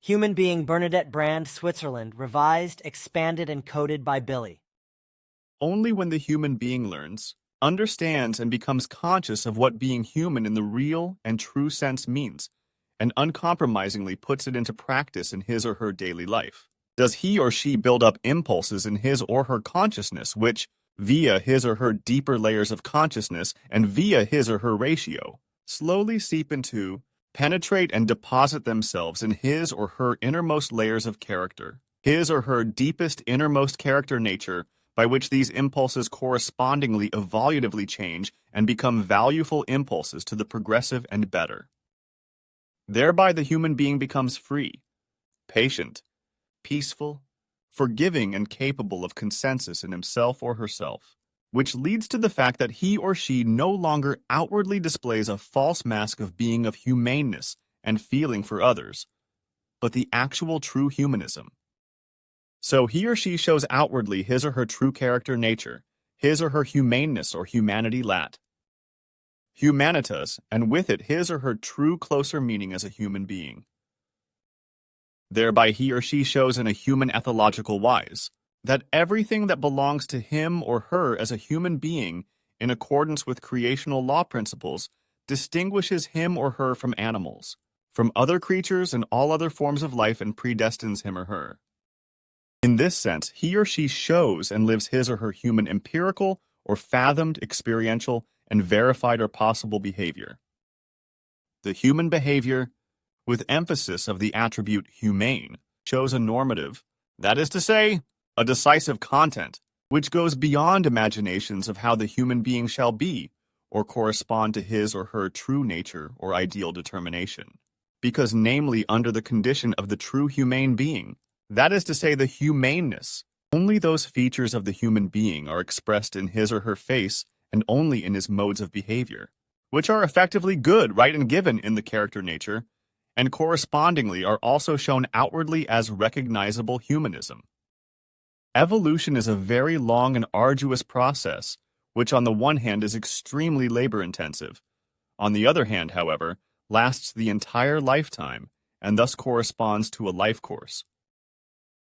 Human being Bernadette Brand, Switzerland, revised, expanded, and coded by Billy. Only when the human being learns, understands, and becomes conscious of what being human in the real and true sense means, and uncompromisingly puts it into practice in his or her daily life, does he or she build up impulses in his or her consciousness which, via his or her deeper layers of consciousness and via his or her ratio, slowly seep into, penetrate, and deposit themselves in his or her innermost layers of character, his or her deepest innermost character nature, by which these impulses correspondingly evolutively change and become valueful impulses to the progressive and better. Thereby the human being becomes free, patient, peaceful, forgiving, and capable of consensus in himself or herself, which leads to the fact that he or she no longer outwardly displays a false mask of being of humaneness and feeling for others, but the actual true humanism. So he or she shows outwardly his or her true character nature, his or her humaneness or humanity lat. Humanitas, and with it his or her true closer meaning as a human being. Thereby he or she shows in a human ethological wise that everything that belongs to him or her as a human being in accordance with creational law principles distinguishes him or her from animals, from other creatures and all other forms of life, and predestines him or her. In this sense, he or she shows and lives his or her human empirical or fathomed experiential and verified or possible behavior. The human behavior, with emphasis of the attribute humane, shows a normative, that is to say, a decisive content, which goes beyond imaginations of how the human being shall be, or correspond to his or her true nature or ideal determination. Because namely under the condition of the true humane being, that is to say the humaneness, only those features of the human being are expressed in his or her face and only in his modes of behavior, which are effectively good, right, and given in the character nature, and correspondingly are also shown outwardly as recognizable humanism. Evolution is a very long and arduous process, which on the one hand is extremely labor-intensive. On the other hand, however, lasts the entire lifetime, and thus corresponds to a life course.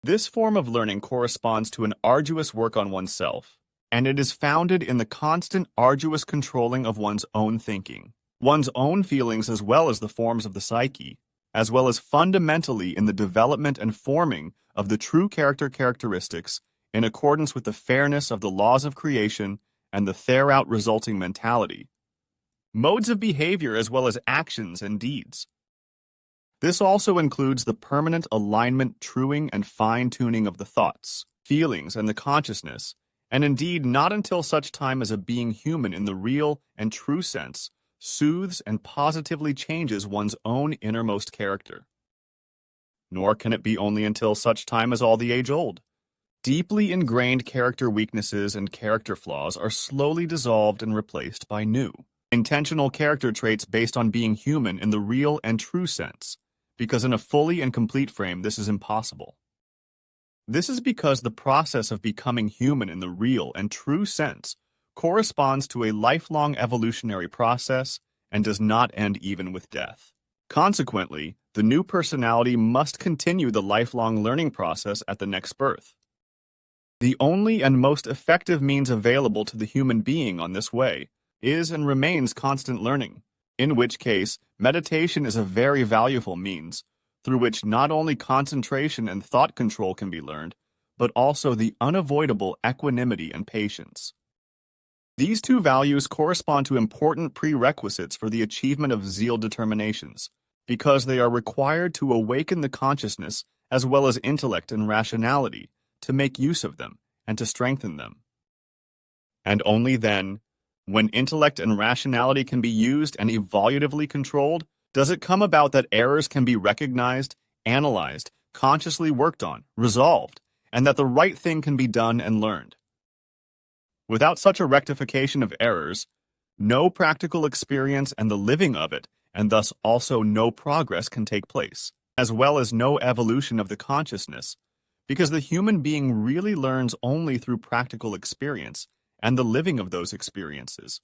This form of learning corresponds to an arduous work on oneself, and it is founded in the constant arduous controlling of one's own thinking, one's own feelings as well as the forms of the psyche, as well as fundamentally in the development and forming of the true characteristics in accordance with the fairness of the laws of creation and the thereout resulting mentality, modes of behavior as well as actions and deeds. This also includes the permanent alignment, truing, and fine-tuning of the thoughts, feelings, and the consciousness, and indeed not until such time as a being human in the real and true sense soothes and positively changes one's own innermost character. Nor can it be only until such time as all the age-old. Deeply ingrained character weaknesses and character flaws are slowly dissolved and replaced by new, intentional character traits based on being human in the real and true sense, because in a fully and complete frame this is impossible. This is because the process of becoming human in the real and true sense corresponds to a lifelong evolutionary process and does not end even with death. Consequently, the new personality must continue the lifelong learning process at the next birth. The only and most effective means available to the human being on this way is and remains constant learning, in which case meditation is a very valuable means through which not only concentration and thought control can be learned, but also the unavoidable equanimity and patience. These two values correspond to important prerequisites for the achievement of zeal determinations, because they are required to awaken the consciousness as well as intellect and rationality to make use of them and to strengthen them. And only then, when intellect and rationality can be used and evolutively controlled, does it come about that errors can be recognized, analyzed, consciously worked on, resolved, and that the right thing can be done and learned. Without such a rectification of errors, no practical experience and the living of it, and thus also no progress can take place, as well as no evolution of the consciousness, because the human being really learns only through practical experience and the living of those experiences.